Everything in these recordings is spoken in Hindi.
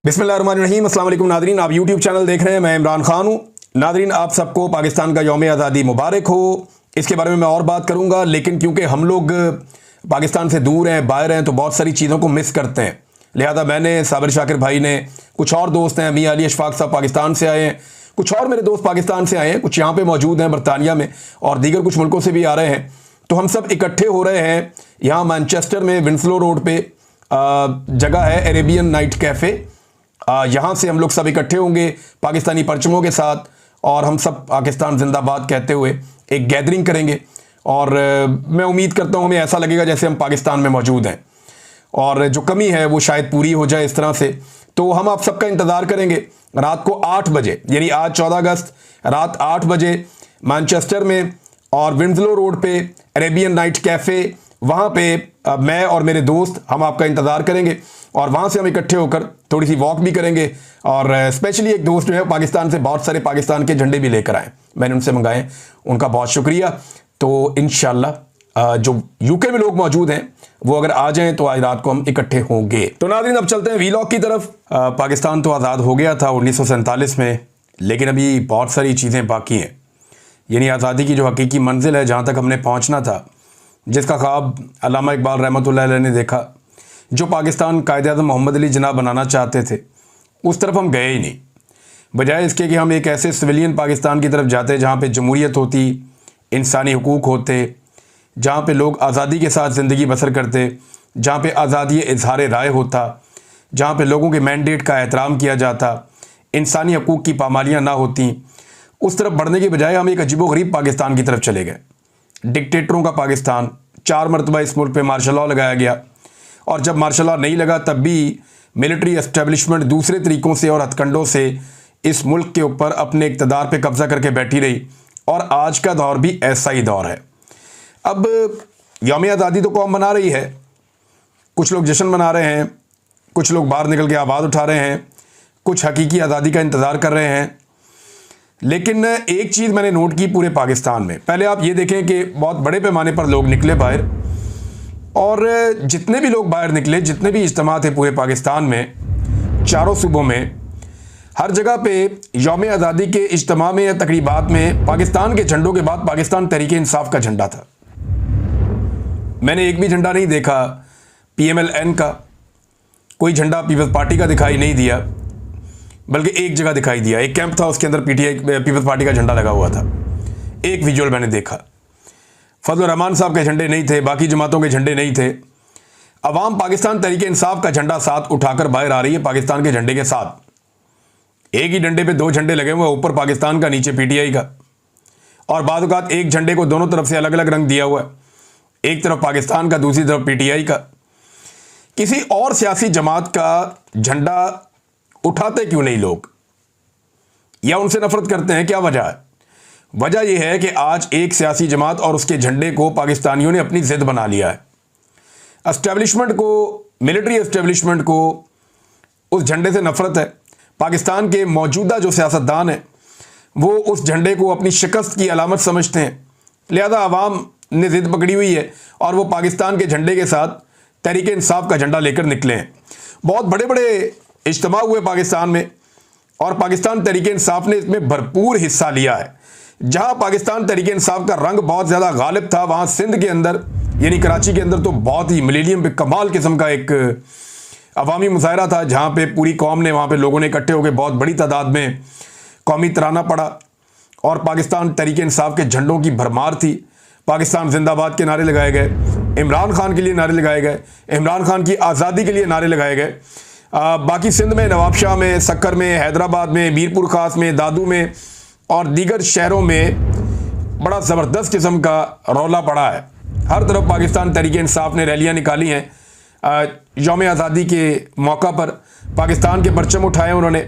बिस्मिल्लाहिर्रहमानिर्रहीम। अस्सलाम वालेकुम नादरीन, आप यूट्यूब चैनल देख रहे हैं, मैं इमरान खान हूँ। नादरीन, आप सबको पाकिस्तान का यौम आज़ादी मुबारक हो। इसके बारे में मैं और बात करूँगा, लेकिन क्योंकि हम लोग पाकिस्तान से दूर हैं, बाहर हैं, तो बहुत सारी चीज़ों को मिस करते हैं। लिहाजा मैंने, साबिर शाकिर भाई ने, कुछ और दोस्त हैं, मियां अली अशफाक साहब पाकिस्तान से आए हैं, कुछ और मेरे दोस्त पाकिस्तान से आए हैं, कुछ यहाँ पे मौजूद हैं बरतानिया में, और दीगर कुछ मुल्कों से भी आ रहे हैं। तो हम सब इकट्ठे हो रहे हैं यहाँ मैनचेस्टर में विंसलो रोड पे जगह है अरेबियन नाइट कैफ़े। यहाँ से हम लोग सब इकट्ठे होंगे पाकिस्तानी परचमों के साथ, और हम सब पाकिस्तान जिंदाबाद कहते हुए एक गैदरिंग करेंगे। और मैं उम्मीद करता हूँ हमें ऐसा लगेगा जैसे हम पाकिस्तान में मौजूद हैं, और जो कमी है वो शायद पूरी हो जाए इस तरह से। तो हम आप सबका इंतज़ार करेंगे रात को 8 बजे, यानी आज 14 अगस्त रात 8 बजे मैनचेस्टर में और विंसलो रोड पे अरेबियन नाइट कैफ़े, वहाँ पे मैं और मेरे दोस्त हम आपका इंतज़ार करेंगे। और वहाँ से हम इकट्ठे होकर थोड़ी सी वॉक भी करेंगे। और स्पेशली एक दोस्त जो है पाकिस्तान से बहुत सारे पाकिस्तान के झंडे भी लेकर आए, मैंने उनसे मंगाए, उनका बहुत शुक्रिया। तो इंशाल्लाह जो यूके में लोग मौजूद हैं वो अगर आ जाएं तो आज रात को हम इकट्ठे होंगे। तो नाज़रीन, अब चलते हैं वीलॉग की तरफ। पाकिस्तान तो आज़ाद हो गया था 1947 में, लेकिन अभी बहुत सारी चीज़ें बाकी हैं। यानी आज़ादी की जो हकीकी मंजिल है, जहाँ तक हमने पहुँचना था, जिसका ख्वाब अल्लामा इकबाल रहमतुल्लाह अलैह ने देखा, जो पाकिस्तान कायद-ए-आज़म मोहम्मद अली जिन्ना बनाना चाहते थे, उस तरफ हम गए ही नहीं। बजाय इसके कि हम एक ऐसे सिविलियन पाकिस्तान की तरफ जाते जहाँ पे जमहूरियत होती, इंसानी हुकूक होते, जहाँ पे लोग आज़ादी के साथ ज़िंदगी बसर करते, जहाँ पे आज़ादी इजहार राय होता, जहाँ पे लोगों के मैंडेट का एहतराम किया जाता, इंसानी हकूक़ की पामालियाँ ना होती, उस तरफ बढ़ने के बजाय हम एक अजीबोगरीब पाकिस्तान की तरफ चले गए। डिक्टेटरों का पाकिस्तान। 4 मरतबा इस मुल्क पे मार्शल लॉ लगाया गया, और जब मार्शल लॉ नहीं लगा तब भी मिलिट्री एस्टेब्लिशमेंट दूसरे तरीक़ों से और हथकंडों से इस मुल्क के ऊपर अपने इक़्तिदार पे कब्ज़ा करके बैठी रही। और आज का दौर भी ऐसा ही दौर है। अब यौम आज़ादी तो कौम मना रही है, कुछ लोग जश्न मना रहे हैं, कुछ लोग बाहर निकल के आवाज़ उठा रहे हैं, कुछ हकीकी आज़ादी का इंतज़ार कर रहे हैं। लेकिन एक चीज़ मैंने नोट की पूरे पाकिस्तान में, पहले आप ये देखें कि बहुत बड़े पैमाने पर लोग निकले बाहर, और जितने भी लोग बाहर निकले, जितने भी इज्तिमा थे पूरे पाकिस्तान में, चारों सूबों में, हर जगह पे यौम आज़ादी के इज्तिमा में या तकरीबात में पाकिस्तान के झंडों के बाद पाकिस्तान तहरीक इंसाफ का झंडा था। मैंने एक भी झंडा नहीं देखा PMLN का, कोई झंडा पीपल्स पार्टी का दिखाई नहीं दिया, बल्कि एक जगह दिखाई दिया, एक कैंप था, उसके अंदर PTI पीपल्स पार्टी का झंडा लगा हुआ था। एक विजुअल मैंने देखा। फजल रहमान साहब के झंडे नहीं थे, बाकी जमातों के झंडे नहीं थे। अवाम पाकिस्तान तहरीक इंसाफ का झंडा साथ उठाकर बाहर आ रही है पाकिस्तान के झंडे के साथ। एक ही डंडे पे 2 झंडे लगे हुए, ऊपर पाकिस्तान का, नीचे PTI का। और बाद औक़ात एक झंडे को दोनों तरफ से अलग अलग रंग दिया हुआ है, एक तरफ पाकिस्तान का, दूसरी तरफ PTI का। किसी और सियासी जमात का झंडा उठाते क्यों नहीं लोग, या उनसे नफरत करते हैं? क्या वजह है? वजह यह है कि आज एक सियासी जमात और उसके झंडे को पाकिस्तानियों ने अपनी जिद बना लिया है। एस्टेब्लिशमेंट को, मिलिट्री एस्टेब्लिशमेंट को उस झंडे से नफरत है। पाकिस्तान के मौजूदा जो सियासतदान हैं वो उस झंडे को अपनी शिकस्त की अलामत समझते हैं। लिहाजा आवाम ने जिद पकड़ी हुई है और वो पाकिस्तान के झंडे के साथ तहरीक इंसाफ का झंडा लेकर निकले हैं। बहुत बड़े बड़े इज्तिमा हुए पाकिस्तान में, और पाकिस्तान तहरीक इंसाफ ने इसमें भरपूर हिस्सा लिया है। जहां पाकिस्तान तहरीक इंसाफ का रंग बहुत ज़्यादा गालिब था, वहां सिंध के अंदर, यानी कराची के अंदर, तो बहुत ही मिलेनियम पे कमाल किस्म का एक अवामी मुजाहरा था, जहां पे पूरी कौम ने, वहां पे लोगों ने इकट्ठे होकर बहुत बड़ी तादाद में कौमी तराना पढ़ा, और पाकिस्तान तहरीक इंसाफ के झंडों की भरमार थी। पाकिस्तान जिंदाबाद के नारे लगाए गए, इमरान खान के लिए नारे लगाए गए, इमरान खान की आज़ादी के लिए नारे लगाए गए। बाकी सिंध में, नवाबशाह में, सक्कर में, हैदराबाद में, मीरपुर खास में, दादू में और दीगर शहरों में बड़ा ज़बरदस्त किस्म का रौला पड़ा है। हर तरफ पाकिस्तान तहरीक इंसाफ ने रैलियां निकाली हैं। यौम आज़ादी के मौका पर पाकिस्तान के परचम उठाए उन्होंने।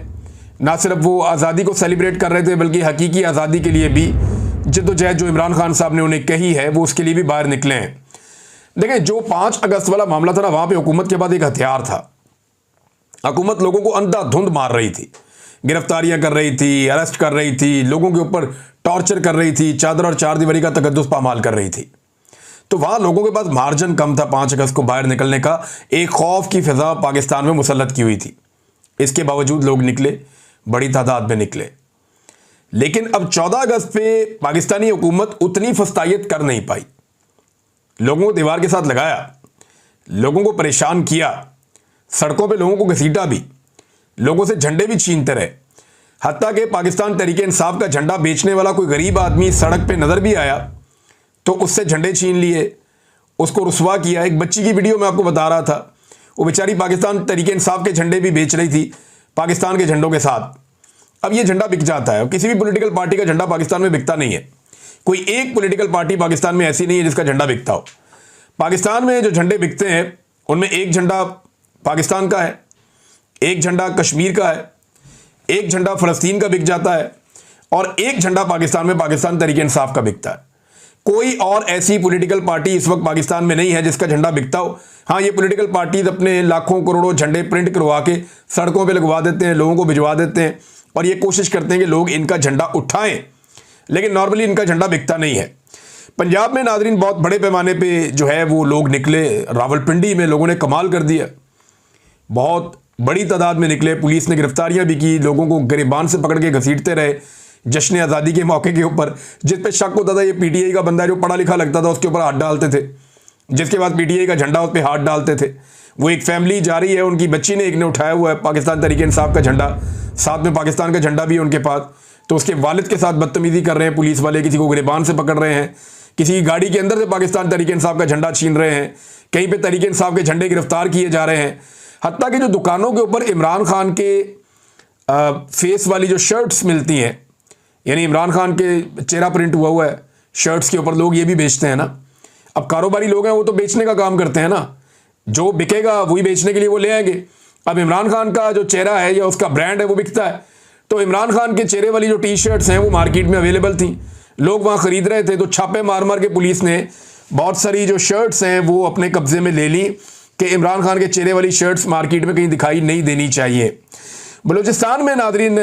ना सिर्फ वो आज़ादी को सेलिब्रेट कर रहे थे, बल्कि हकीकी आज़ादी के लिए भी जद्दोजहद जो इमरान खान साहब ने उन्हें कही है, वो उसके लिए भी बाहर निकले हैं। देखें, जो 5 अगस्त वाला मामला था ना, वहाँ पर हुकूमत के बाद एक हथियार था। हुकूमत लोगों को अंधाधुंध मार रही थी, गिरफ्तारियां कर रही थी, अरेस्ट कर रही थी, लोगों के ऊपर टॉर्चर कर रही थी, चादर और चारदीवारी का तकद्दुस पामाल कर रही थी। तो वहाँ लोगों के पास मार्जिन कम था 5 अगस्त को बाहर निकलने का। एक खौफ की फिजा पाकिस्तान में मुसल्लत की हुई थी। इसके बावजूद लोग निकले, बड़ी तादाद में निकले। लेकिन अब 14 अगस्त पे पाकिस्तानी हुकूमत उतनी फस्तायत कर नहीं पाई। लोगों को दीवार के साथ लगाया, लोगों को परेशान किया, सड़कों पे लोगों को घसीटा भी, लोगों से झंडे भी छीनते रहे। हत्ता कि पाकिस्तान तहरीक इंसाफ का झंडा बेचने वाला कोई गरीब आदमी सड़क पे नज़र भी आया तो उससे झंडे छीन लिए, उसको रुसवा किया। एक बच्ची की वीडियो मैं आपको बता रहा था, वो बेचारी पाकिस्तान तहरीक इंसाफ के झंडे भी बेच रही थी पाकिस्तान के झंडों के साथ। अब ये झंडा बिक जाता है। किसी भी पॉलिटिकल पार्टी का झंडा पाकिस्तान में बिकता नहीं है। कोई एक पॉलिटिकल पार्टी पाकिस्तान में ऐसी नहीं है जिसका झंडा बिकता हो। पाकिस्तान में जो झंडे बिकते हैं उनमें एक झंडा पाकिस्तान का है, एक झंडा कश्मीर का है, एक झंडा फ़लस्तीन का बिक जाता है और एक झंडा पाकिस्तान में पाकिस्तान तहरीक इंसाफ का बिकता है। कोई और ऐसी पॉलिटिकल पार्टी इस वक्त पाकिस्तान में नहीं है जिसका झंडा बिकता हो। हाँ, ये पॉलिटिकल पार्टीज अपने लाखों करोड़ों झंडे प्रिंट करवा के सड़कों पे लगवा देते हैं, लोगों को भिजवा देते हैं और ये कोशिश करते हैं कि लोग इनका झंडा उठाएं, लेकिन नॉर्मली इनका झंडा बिकता नहीं है। पंजाब में नादरीन बहुत बड़े पैमाने पे जो है वो लोग निकले। रावलपिंडी में लोगों ने कमाल कर दिया, बहुत बड़ी तादाद में निकले। पुलिस ने गिरफ्तारियां भी की, लोगों को गिरबान से पकड़ के घसीटते रहे जश्न आज़ादी के मौके के ऊपर। जिस पे शक होता था ये पीटीआई का बंदा है, जो पढ़ा लिखा लगता था, उसके ऊपर हाथ डालते थे। जिसके बाद पीटीआई का झंडा उस पर हाथ डालते थे। वो एक फैमिली जा रही है, उनकी बच्ची ने एक ने उठाया हुआ है पाकिस्तान तहरीक इंसाफ का झंडा, साथ में पाकिस्तान का झंडा भी है उनके पास, तो उसके वालिद के साथ बदतमीजी कर रहे हैं पुलिस वाले, किसी को गिरबान से पकड़ रहे हैं, किसी की गाड़ी के अंदर से पाकिस्तान तहरीक इंसाफ का झंडा छीन रहे हैं, कहीं पे तहरीक इंसाफ के झंडे गिरफ्तार किए जा रहे हैं। हत्ता कि जो दुकानों के ऊपर इमरान खान के फेस वाली जो शर्ट्स मिलती हैं, यानी इमरान खान के चेहरा प्रिंट हुआ है शर्ट्स के ऊपर, लोग ये भी बेचते हैं ना। अब कारोबारी लोग हैं, वो तो बेचने का काम करते हैं ना, जो बिकेगा वही बेचने के लिए वो ले आएंगे। अब इमरान खान का जो चेहरा है या उसका ब्रांड है वो बिकता है, तो इमरान खान के चेहरे वाली जो टी शर्ट्स हैं वो मार्केट में अवेलेबल थी, लोग वहाँ ख़रीद रहे थे, तो छापे मार मार के पुलिस ने बहुत सारी जो शर्ट्स हैं वो अपने कब्जे में ले ली कि इमरान खान के चेहरे वाली शर्ट्स मार्केट में कहीं दिखाई नहीं देनी चाहिए। बलूचिस्तान में नादरीन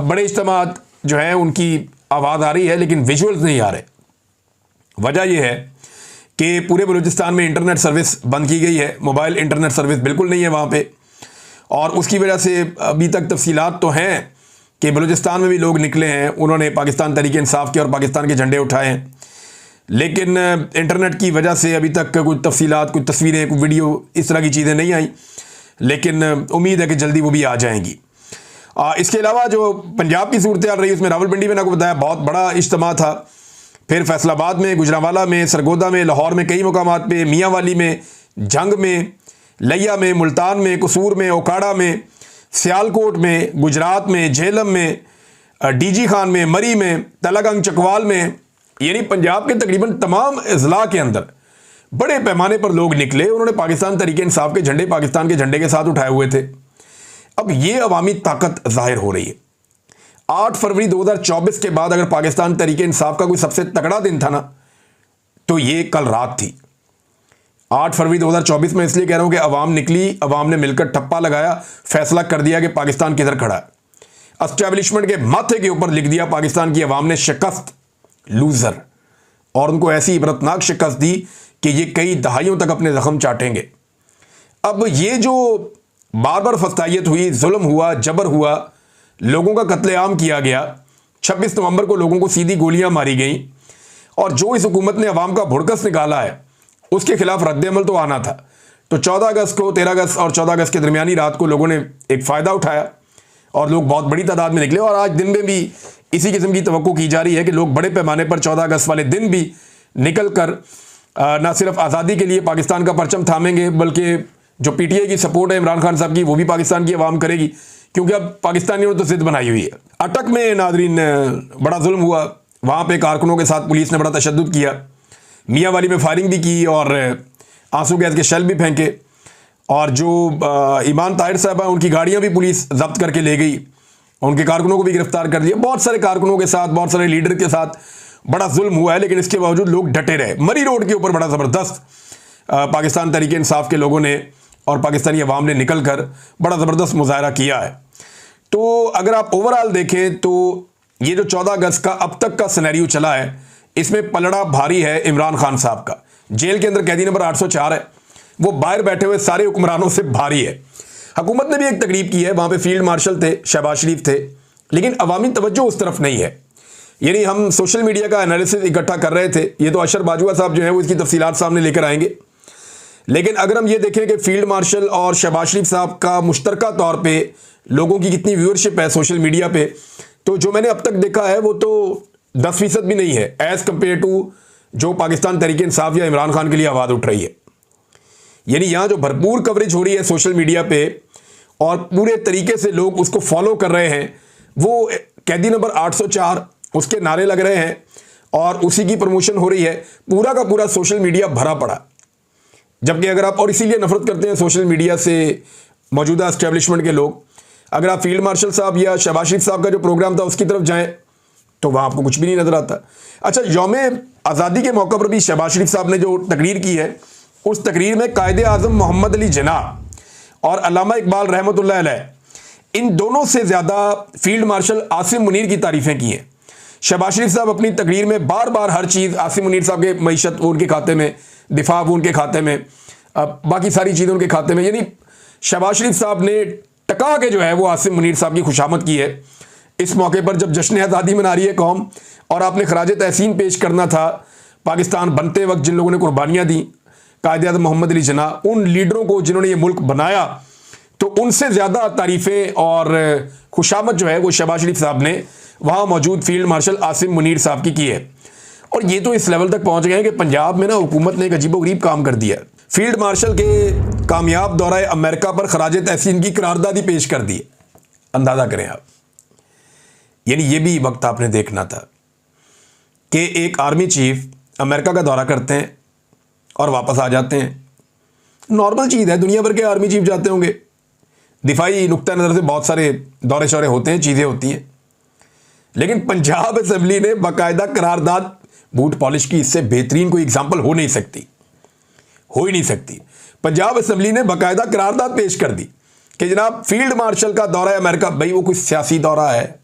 बड़े इज्तिमात जो है उनकी आवाज़ आ रही है, लेकिन विजुअल्स नहीं आ रहे। वजह यह है कि पूरे बलूचिस्तान में इंटरनेट सर्विस बंद की गई है, मोबाइल इंटरनेट सर्विस बिल्कुल नहीं है वहाँ पे, और उसकी वजह से अभी तक तफसीलात तो हैं कि बलूचिस्तान में भी लोग निकले हैं, उन्होंने पाकिस्तान तहरीक इंसाफ के और पाकिस्तान के झंडे उठाए हैं, लेकिन इंटरनेट की वजह से अभी तक कुछ तफसीलात, कुछ तस्वीरें, कुछ वीडियो, इस तरह की चीज़ें नहीं आई, लेकिन उम्मीद है कि जल्दी वो भी आ जाएंगी। इसके अलावा जो पंजाब की सूरत हाल रही उसमें रावलपिंडी में आपको बताया बहुत बड़ा इज्तिमा था, फिर फैसलाबाद में, गुजरांवाला में, सरगोदा में, लाहौर में, कई मुकामात पे, मियांवाली में, जंग में, लिया में, मुल्तान में, कसूर में, ओकाड़ा में, सियालकोट में, गुजरात में, झेलम में, डीजी खान में, मरी में, तलागंग चकवाल में, यानी पंजाब के तकरीबन तमाम अजला के अंदर बड़े पैमाने पर लोग निकले। उन्होंने पाकिस्तान तहरीक इंसाफ के झंडे पाकिस्तान के झंडे के साथ उठाए हुए थे। अब ये अवामी ताकत जाहिर हो रही है। 8 फरवरी 2024 के बाद अगर पाकिस्तान तहरीक इंसाफ का कोई सबसे तगड़ा दिन था ना, तो ये कल रात थी। 8 फरवरी 2024 में इसलिए कह रहा हूं कि अवाम निकली, अवाम ने मिलकर ठप्पा लगाया, फैसला कर दिया कि पाकिस्तान किधर खड़ा है। एस्टैब्लिशमेंट के माथे के ऊपर लिख दिया पाकिस्तान की अवाम ने शिकस्त, लूजर, और उनको ऐसी इबरतनाक शिकस्त दी कि ये कई दहाइयों तक अपने जख्म चाटेंगे। अब ये जो बार बार फस्तायत हुई, जुल्म हुआ, जबर हुआ, लोगों का कत्लेआम किया गया, 26 नवंबर को लोगों को सीधी गोलियां मारी गई, और जो इस हुकूमत ने अवाम का भुड़कस निकाला है उसके खिलाफ रद्द-ए-अमल तो आना था। तो 14 अगस्त को, 13 अगस्त और 14 अगस्त के दरमियानी रात को लोगों ने एक फ़ायदा उठाया और लोग बहुत बड़ी तादाद में निकले, और आज दिन में भी इसी किस्म की तवक्को की जा रही है कि लोग बड़े पैमाने पर 14 अगस्त वाले दिन भी निकल कर न सिर्फ आज़ादी के लिए पाकिस्तान का परचम थामेंगे, बल्कि जो पीटीआई की सपोर्ट है इमरान खान साहब की, वो भी पाकिस्तान की आवाम करेगी, क्योंकि अब पाकिस्तानियों ने तो जिद बनाई हुई है। अटक में नादरीन बड़ा जुल्म हुआ, वहाँ पे कारकुनों के साथ पुलिस ने बड़ा तशद्दुद किया, मियांवाली में फायरिंग भी की और आंसू गैस के शेल भी फेंके, और जो ईमान ताहिर साहब हैं उनकी गाड़ियाँ भी पुलिस जब्त करके ले गई, उनके कारकुनों को भी गिरफ्तार कर दिया। बहुत सारे कारकुनों के साथ, बहुत सारे लीडर के साथ बड़ा जुल्म हुआ है, लेकिन इसके बावजूद लोग डटे रहे। मरी रोड के ऊपर बड़ा ज़बरदस्त पाकिस्तान तहरीक इंसाफ के लोगों ने और पाकिस्तानी अवाम ने निकल कर बड़ा ज़बरदस्त मुजाहरा किया है। तो अगर आप ओवरऑल देखें तो ये जो 14 अगस्त का अब तक का सिनेरियो चला है, इसमें पलड़ा भारी है इमरान खान साहब का। जेल के अंदर कैदी नंबर 804 है, वो बाहर बैठे हुए सारे हुक्मरानों से भारी है। हुकूमत ने भी एक तकरीब की है, वहां पे फील्ड मार्शल थे, शहबाज शरीफ थे, लेकिन अवामी तवज्जो उस तरफ नहीं है। यानी हम सोशल मीडिया का एनालिसिस इकट्ठा कर रहे थे, ये तो अशर बाजुआ साहब जो है वो इसकी तफसीलात सामने लेकर आएंगे, लेकिन अगर हम ये देखें कि फील्ड मार्शल और शहबाज शरीफ साहब का मुश्तरका तौर पे लोगों की कितनी व्यूअरशिप है सोशल मीडिया पे, तो जो मैंने अब तक देखा है वो तो 10% भी नहीं है एज़ कम्पेयर टू जो पाकिस्तान तहरीक इंसाफ या इमरान खान के लिए आवाज़ उठ रही है। यानी यहाँ जो भरपूर कवरेज हो रही है सोशल मीडिया पे और पूरे तरीके से लोग उसको फॉलो कर रहे हैं, वो कैदी नंबर 804 उसके नारे लग रहे हैं और उसी की प्रमोशन हो रही है, पूरा का पूरा सोशल मीडिया भरा पड़ा। जबकि अगर आप, और इसीलिए नफरत करते हैं सोशल मीडिया से मौजूदा एस्टेब्लिशमेंट के लोग, अगर आप फील्ड मार्शल साहब या शहबाज शरीफ साहब का जो प्रोग्राम था उसकी तरफ जाएं तो वहाँ आपको कुछ भी नहीं नजर आता। अच्छा, यौम आज़ादी के मौके पर भी शहबाज शरीफ साहब ने जो तकरीर की है, उस तकरीर में कायदे आज़म मोहम्मद अली जिन्ना और अल्लामा इकबाल रहमतुल्लाह अलैह, इन दोनों से ज़्यादा फील्ड मार्शल आसिम मुनीर की तारीफ़ें की हैं। शहबाज शरीफ साहब अपनी तकरीर में बार बार हर चीज़ आसिम मुनीर साहब के मईशत वो उनके खाते में, दिफा वो उनके खाते में, बाकी सारी चीज़ें उनके खाते में, यानी शहबाज शरीफ साहब ने टका के जो है वो आसिम मुनीर साहब की खुशामद की है। इस मौके पर जब जश्न आज़ादी मना रही है कौम और आपने खराज तहसीन पेश करना था पाकिस्तान बनते वक्त जिन लोगों ने कुर्बानियाँ दी, कायदे आज़म मोहम्मद अली जिन्ना, उन लीडरों को जिन्होंने ये मुल्क बनाया, तो उनसे ज़्यादा तारीफ़ें और खुशामद जो है वो शहबाज शरीफ साहब ने वहाँ मौजूद फील्ड मार्शल आसिम मुनीर साहब की है। और ये तो इस लेवल तक पहुँच गए हैं कि पंजाब में ना हुकूमत ने एक अजीबोगरीब काम कर दिया। फील्ड मार्शल के कामयाब दौरे अमेरिका पर खराज तहसीन की करारदादी पेश कर दी। अंदाज़ा करें आप, यानी ये भी वक्त आपने देखना था कि एक आर्मी चीफ अमेरिका का दौरा करते हैं और वापस आ जाते हैं। नॉर्मल चीज़ है, दुनिया भर के आर्मी चीफ जाते होंगे, दिफाई नुक्ता नज़र से बहुत सारे दौरे शौरे होते हैं, चीज़ें होती हैं, लेकिन पंजाब असेंबली ने बाकायदा करारदाद, बूट पॉलिश की इससे बेहतरीन कोई एग्जाम्पल हो नहीं सकती, हो ही नहीं सकती। पंजाब असेंबली ने बाकायदा करारदाद पेश कर दी कि जनाब फील्ड मार्शल का दौरा है अमेरिका, भाई वो कोई सियासी दौरा है,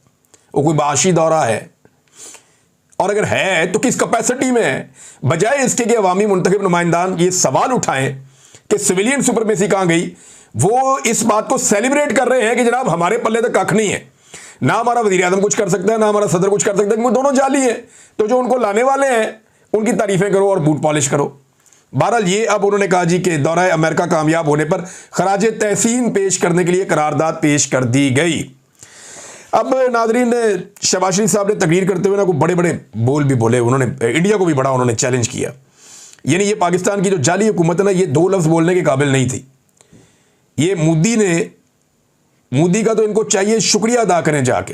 वो कोई बाशी दौरा है, और अगर है तो किस कैपेसिटी में है, बजाय इसके कि अवामी मुंतखब नुमाइंदान ये सवाल उठाएं कि सिविलियन सुपरमेसी कहाँ गई, वो इस बात को सेलिब्रेट कर रहे हैं कि जनाब हमारे पल्ले तक कख नहीं है, ना हमारा वज़ीर आज़म कुछ कर सकता है, ना हमारा सदर कुछ कर सकता है, वो दोनों जाली हैं। तो जो उनको लाने वाले हैं उनकी तारीफ़ें करो और बूट पॉलिश करो। बहरहाल ये अब उन्होंने कहा जी कि दौरा अमेरिका कामयाब होने पर खराज तहसीन पेश करने के लिए करारदाद पेश कर दी गई। अब नादरीन, शहबाज शरीफ साहब ने तकरीर करते हुए ना कोई बड़े बड़े बोल भी बोले, उन्होंने इंडिया को भी बड़ा उन्होंने चैलेंज किया। यानी ये पाकिस्तान की जो जाली हुकूमत है ना, ये दो लफ्ज़ बोलने के काबिल नहीं थी। ये मोदी का तो इनको चाहिए शुक्रिया अदा करें जाके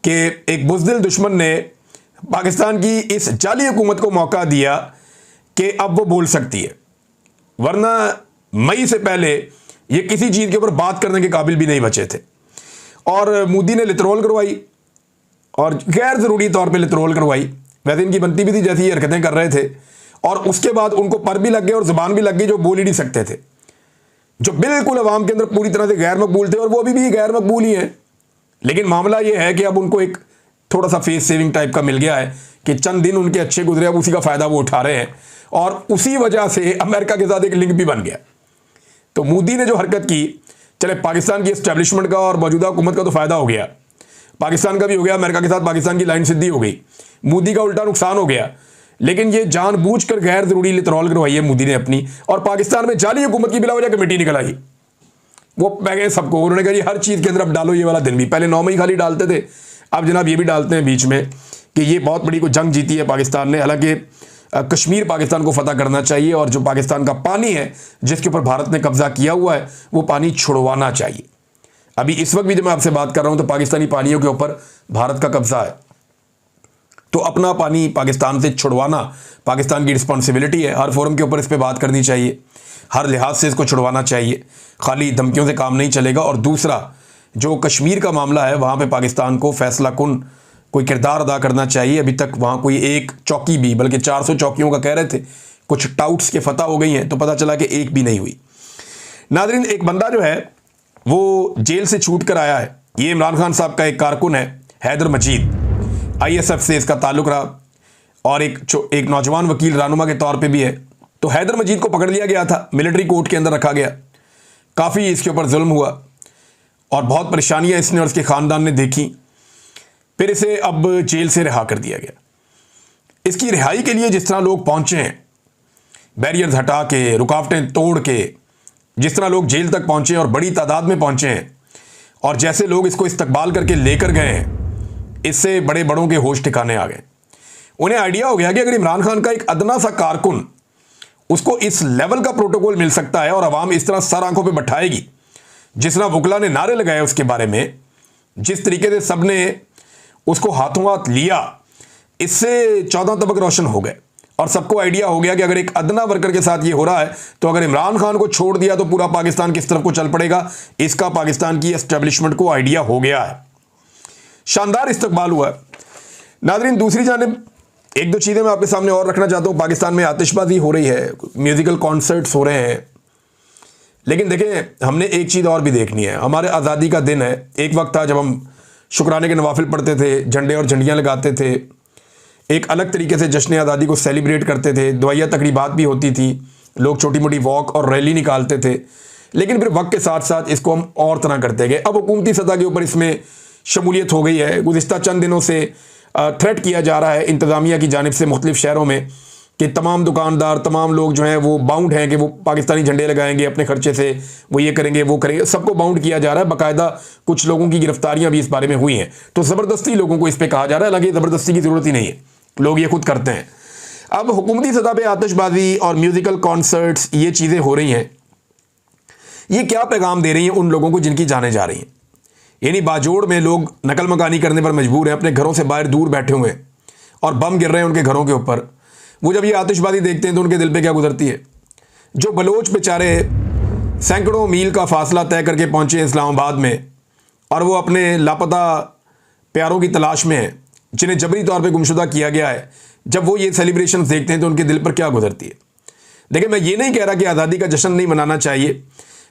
कि एक बुज़दिल दुश्मन ने पाकिस्तान की इस जाली हुकूमत को मौका दिया कि अब वो बोल सकती है, वरना मई से पहले ये किसी चीज़ के ऊपर बात करने के काबिल भी नहीं बचे थे। और मोदी ने लितरोल करवाई और गैर ज़रूरी तौर पे लितरोल करवाई, वैसे इनकी बनती भी थी जैसी ये हरकतें कर रहे थे, और उसके बाद उनको पर भी लग गए और ज़ुबान भी लग गई जो बोल ही नहीं सकते थे, जो बिल्कुल अवाम के अंदर पूरी तरह से गैर मकबूल थे, और वो अभी भी गैर मकबूल ही हैं। लेकिन मामला ये है कि अब उनको एक थोड़ा सा फेस सेविंग टाइप का मिल गया है कि चंद दिन उनके अच्छे गुजरे, अब उसी का फ़ायदा वो उठा रहे हैं, और उसी वजह से अमेरिका के साथ एक लिंक भी बन गया। तो मोदी ने जो हरकत की, चले पाकिस्तान की एस्टेब्लिशमेंट का और मौजूदा हुकूमत का तो फ़ायदा हो गया, पाकिस्तान का भी हो गया, अमेरिका के साथ पाकिस्तान की लाइन सीधी हो गई, मोदी का उल्टा नुकसान हो गया। लेकिन ये जानबूझकर गैर ज़रूरी लितरोल करवाई है मोदी ने अपनी, और पाकिस्तान में जाली हुकूमत की बिला वजह कमेटी निकल आई। वो पै गए सबको, उन्होंने कहा ये हर चीज़ के अंदर अब डालो ये वाला दिन भी, पहले 9 मई खाली डालते थे, अब जनाब ये भी डालते हैं बीच में कि ये बहुत बड़ी कोई जंग जीती है पाकिस्तान ने। हालांकि कश्मीर पाकिस्तान को फतह करना चाहिए, और जो पाकिस्तान का पानी है जिसके ऊपर भारत ने कब्जा किया हुआ है वो पानी छुड़वाना चाहिए। अभी इस वक्त भी जब मैं आपसे बात कर रहा हूं तो पाकिस्तानी पानियों के ऊपर भारत का कब्जा है, तो अपना पानी पाकिस्तान से छुड़वाना पाकिस्तान की रिस्पॉन्सिबिलिटी है। हर फोरम के ऊपर इस पर बात करनी चाहिए, हर लिहाज से इसको छुड़वाना चाहिए, खाली धमकियों से काम नहीं चलेगा। और दूसरा, जो कश्मीर का मामला है वहाँ पे पाकिस्तान को फैसला कुन कोई किरदार अदा करना चाहिए। अभी तक वहाँ कोई एक चौकी भी, बल्कि 400 चौकियों का कह रहे थे, कुछ टाउट्स के फतह हो गई हैं, तो पता चला कि एक भी नहीं हुई। नादरीन, एक बंदा जो है वो जेल से छूट कर आया है, ये इमरान खान साहब का एक कारकुन है, हैदर मजीद, ISF से इसका ताल्लुक रहा, और एक नौजवान वकील रहनुमा के तौर पे भी है। तो हैदर मजीद को पकड़ लिया गया था, मिलिट्री कोर्ट के अंदर रखा गया। काफ़ी इसके ऊपर जुल्म हुआ और बहुत परेशानियां इसने और इसके ख़ानदान ने देखी। फिर इसे अब जेल से रिहा कर दिया गया। इसकी रिहाई के लिए जिस तरह लोग पहुंचे हैं, बैरियर्स हटा के, रुकावटें तोड़ के, जिस तरह लोग जेल तक पहुंचे और बड़ी तादाद में पहुंचे हैं, और जैसे लोग इसको इस्तकबाल करके लेकर गए हैं, इससे बड़े बड़ों के होश ठिकाने आ गए। उन्हें आइडिया हो गया कि अगर इमरान खान का एक अदना सा कारकुन, उसको इस लेवल का प्रोटोकॉल मिल सकता है और अवाम इस तरह सर आंखों पे बैठाएगी, जिस तरह वुकला ने नारे लगाए उसके बारे में, जिस तरीके से सबने उसको हाथों हाथ लिया, इससे 14 तबक रोशन हो गए और सबको आइडिया हो गया कि अगर एक अदना वर्कर के साथ ये हो रहा है तो अगर इमरान खान को छोड़ दिया तो पूरा पाकिस्तान किस तरफ को चल पड़ेगा। इसका पाकिस्तान की एस्टेब्लिशमेंट को आइडिया हो गया है। शानदार इस्तकबाल हुआ है। नाज़रीन, दूसरी जानिब एक दो चीज़ें मैं आपके सामने और रखना चाहता हूँ। पाकिस्तान में आतिशबाजी हो रही है, म्यूज़िकल कॉन्सर्ट्स हो रहे हैं, लेकिन देखें हमने एक चीज़ और भी देखनी है। हमारे आज़ादी का दिन है। एक वक्त था जब हम शुक्राने के नवाफिल पढ़ते थे, झंडे और झंडियाँ लगाते थे, एक अलग तरीके से जश्न आज़ादी को सेलिब्रेट करते थे, दुआया तकरीबात भी होती थी, लोग छोटी मोटी वॉक और रैली निकालते थे। लेकिन फिर वक्त के साथ साथ इसको हम और तरह करते गए। अब हुकूमती सतह के ऊपर इसमें शमूलियत हो गई है। गुज़िश्ता चंद दिनों से थ्रेट किया जा रहा है इंतज़ामिया की जानिब से मुख्तलिफ शहरों में कि तमाम दुकानदार, तमाम लोग जो हैं वो बाउंड हैं कि वो पाकिस्तानी झंडे लगाएंगे अपने खर्चे से, वो ये करेंगे वो करेंगे, सबको बाउंड किया जा रहा है। बाकायदा कुछ लोगों की गिरफ्तारियां भी इस बारे में हुई हैं। तो ज़बरदस्ती लोगों को इस पर कहा जा रहा है, हालांकि ज़बरदस्ती की ज़रूरत ही नहीं है, लोग ये खुद करते हैं। अब हुकूमती सतह पर आतिशबाजी और म्यूज़िकल कॉन्सर्ट्स, ये चीज़ें हो रही हैं, ये क्या पैगाम दे रही हैं उन लोगों को जिनकी जानें जा रही हैं। यानी बाजोड़ में लोग नकल मकानी करने पर मजबूर हैं, अपने घरों से बाहर दूर बैठे हुए हैं और बम गिर रहे हैं उनके घरों के ऊपर। वो जब ये आतिशबाजी देखते हैं तो उनके दिल पे क्या गुजरती है। जो बलोच बेचारे सैकड़ों मील का फासला तय करके पहुंचे इस्लामाबाद में और वो अपने लापता प्यारों की तलाश में हैं, जिन्हें जबरी तौर पे गुमशुदा किया गया है, जब वो ये सेलिब्रेशन देखते हैं तो उनके दिल पर क्या गुजरती है। देखिए, मैं ये नहीं कह रहा कि आज़ादी का जश्न नहीं मनाना चाहिए,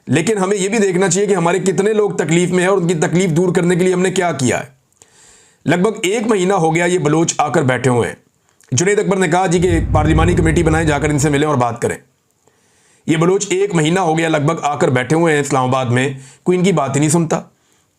लेकिन हमें यह भी देखना चाहिए कि हमारे कितने लोग तकलीफ में हैं और उनकी तकलीफ दूर करने के लिए हमने क्या किया है। लगभग 1 महीना हो गया ये बलोच आकर बैठे हुए हैं। जुनैद अकबर ने कहा जी कि पार्लिमानी कमेटी बनाएं, जाकर इनसे मिलें और बात करें। ये बलोच 1 महीना हो गया लगभग आकर बैठे हुए हैं इस्लामाबाद में, कोई इनकी बात ही नहीं सुनता।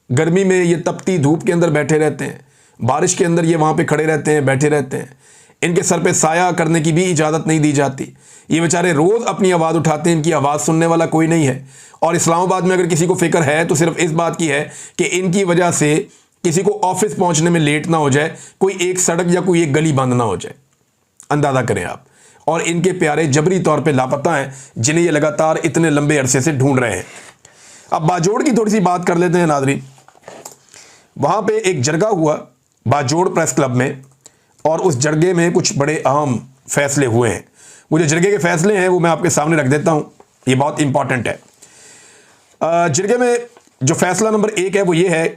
गर्मी में ये तपती धूप के अंदर बैठे रहते हैं, बारिश के अंदर ये वहाँ पे खड़े रहते हैं, बैठे रहते हैं। इनके सर पे साया करने की भी इजाज़त नहीं दी जाती। ये बेचारे रोज़ अपनी आवाज़ उठाते हैं, इनकी आवाज़ सुनने वाला कोई नहीं है। और इस्लामाबाद में अगर किसी को फिक्र है तो सिर्फ इस बात की है कि इनकी वजह से किसी को ऑफिस पहुंचने में लेट ना हो जाए, कोई एक सड़क या कोई एक गली बंद ना हो जाए। अंदाज़ा करें आप। और इनके प्यारे जबरी तौर पे लापता हैं, जिन्हें ये लगातार इतने लंबे अरसे से ढूंढ रहे हैं। अब बाजोड़ की थोड़ी सी बात कर लेते हैं नाज़रीन। वहाँ पे एक जरगा हुआ बाजोड़ प्रेस क्लब में, और उस जरगे में कुछ बड़े अहम फैसले हुए हैं। वो जो जरगे के फैसले हैं वो मैं आपके सामने रख देता हूँ, ये बहुत इंपॉर्टेंट है। जरगे में जो फैसला नंबर 1 है वो ये है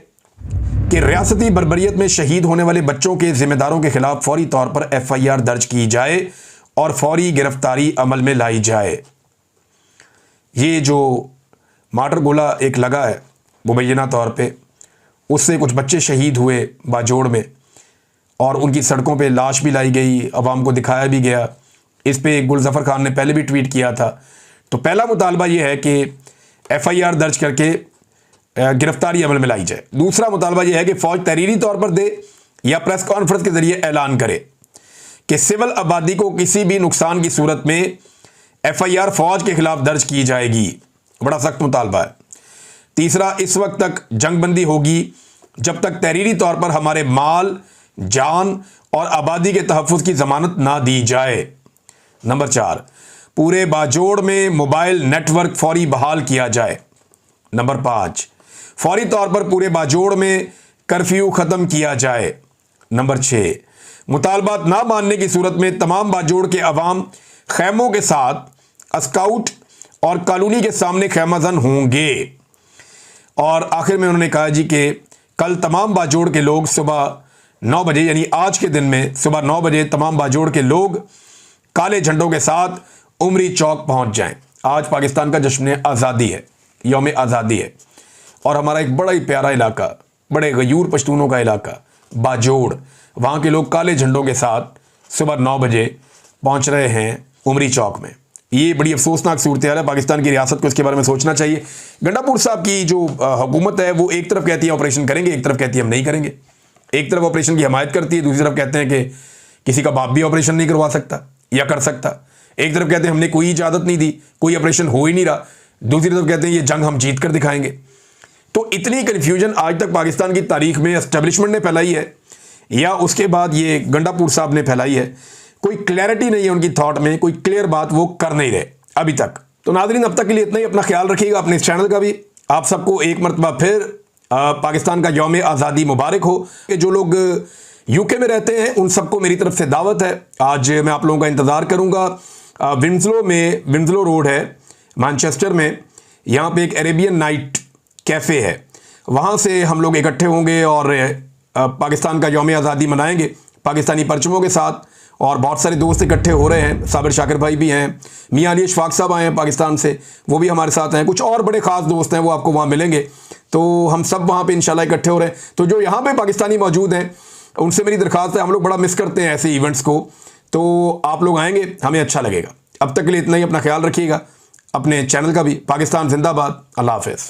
कि रियासती बर्बरियत में शहीद होने वाले बच्चों के जिम्मेदारों के खिलाफ फौरी तौर पर FIR दर्ज की जाए और फौरी गिरफ्तारी अमल में लाई जाए। ये जो माटर गोला एक लगा है मुबैना तौर पे, उससे कुछ बच्चे शहीद हुए बाजोड़ में और उनकी सड़कों पे लाश भी लाई गई, अवाम को दिखाया भी गया। इस पे गुलजफर खान ने पहले भी ट्वीट किया था। तो पहला मुतालबा ये है कि FIR दर्ज करके गिरफ्तारी अमल में लाई जाए। दूसरा मुतालबा यह है कि फ़ौज तहरीरी तौर पर दे या प्रेस कॉन्फ्रेंस के जरिए ऐलान करे कि सिविल आबादी को किसी भी नुकसान की सूरत में FIR फ़ौज के खिलाफ दर्ज की जाएगी। बड़ा सख्त मुतालबा है। तीसरा, इस वक्त तक जंगबंदी होगी जब तक तहरीरी तौर पर हमारे माल, जान और आबादी के तहफ़्फ़ुज़ की ज़मानत ना दी जाए। नंबर 4, पूरे बाजोड़ में मोबाइल नेटवर्क फौरी बहाल किया जाए। नंबर 5, फौरी तौर पर पूरे बाजोड़ में कर्फ्यू ख़त्म किया जाए। नंबर 6, मुतालबात ना मानने की सूरत में तमाम बाजोड़ के अवाम खैमों के साथ स्काउट और कॉलोनी के सामने खैमाजन होंगे। और आखिर में उन्होंने कहा जी कि कल तमाम बाजोड़ के लोग सुबह 9 बजे, यानी आज के दिन में सुबह 9 बजे तमाम बाजोड़ के लोग काले झंडों के साथ उमरी चौक पहुंच जाएं। आज पाकिस्तान का जश्न आज़ादी है, यौम आज़ादी है, और हमारा एक बड़ा ही प्यारा इलाका, बड़े गयूर पश्तूनों का इलाका बाजोड़, वहाँ के लोग काले झंडों के साथ सुबह 9 बजे पहुँच रहे हैं उमरी चौक में। ये बड़ी अफसोसनाक सूरत हाल है। पाकिस्तान की रियासत को इसके बारे में सोचना चाहिए। गंडापुर साहब की जो हुकूमत है वो एक तरफ कहती है ऑपरेशन करेंगे, एक तरफ कहती है हम नहीं करेंगे। एक तरफ ऑपरेशन की हमायत करती है, दूसरी तरफ कहते हैं कि किसी का बाप भी ऑपरेशन नहीं करवा सकता या कर सकता। एक तरफ कहते हैं हमने कोई इजाज़त नहीं दी, कोई ऑपरेशन हो ही नहीं रहा, दूसरी तरफ कहते हैं ये जंग हम जीत कर दिखाएंगे। तो इतनी कन्फ्यूजन आज तक पाकिस्तान की तारीख में एस्टेब्लिशमेंट ने फैलाई है या उसके बाद ये गंडापुर साहब ने फैलाई है। कोई क्लैरिटी नहीं है उनकी थॉट में, कोई क्लियर बात वो कर नहीं रहे अभी तक। तो नाज़रीन, अब तक के लिए इतना ही। अपना ख्याल रखिएगा, अपने इस चैनल का भी। आप सबको एक मरतबा फिर पाकिस्तान का यौम आज़ादी मुबारक हो। कि जो लोग यूके में रहते हैं उन सबको मेरी तरफ से दावत है। आज मैं आप लोगों का इंतज़ार करूँगा। विंसलो रोड है मैनचेस्टर में, यहाँ पे एक अरेबियन नाइट कैफ़े है, वहाँ से हम लोग इकट्ठे होंगे और पाकिस्तान का यौम आज़ादी मनाएंगे पाकिस्तानी परचमों के साथ। और बहुत सारे दोस्त इकट्ठे हो रहे हैं, साबिर शाकिर भाई भी हैं, मियां अली इशफाक साहब आए हैं पाकिस्तान से, वो भी हमारे साथ हैं। कुछ और बड़े ख़ास दोस्त हैं, वो आपको वहाँ मिलेंगे। तो हम सब वहाँ पे इंशाल्लाह इकट्ठे हो रहे हैं। तो जो यहाँ पे पाकिस्तानी मौजूद हैं उनसे मेरी दरख्वास्त है, हम लोग बड़ा मिस करते हैं ऐसे इवेंट्स को। तो आप लोग आएंगे, हमें अच्छा लगेगा। अब तक के लिए इतना ही। अपना ख्याल रखिएगा, अपने चैनल का भी। पाकिस्तान जिंदाबाद। अल्लाह हाफ़िज़।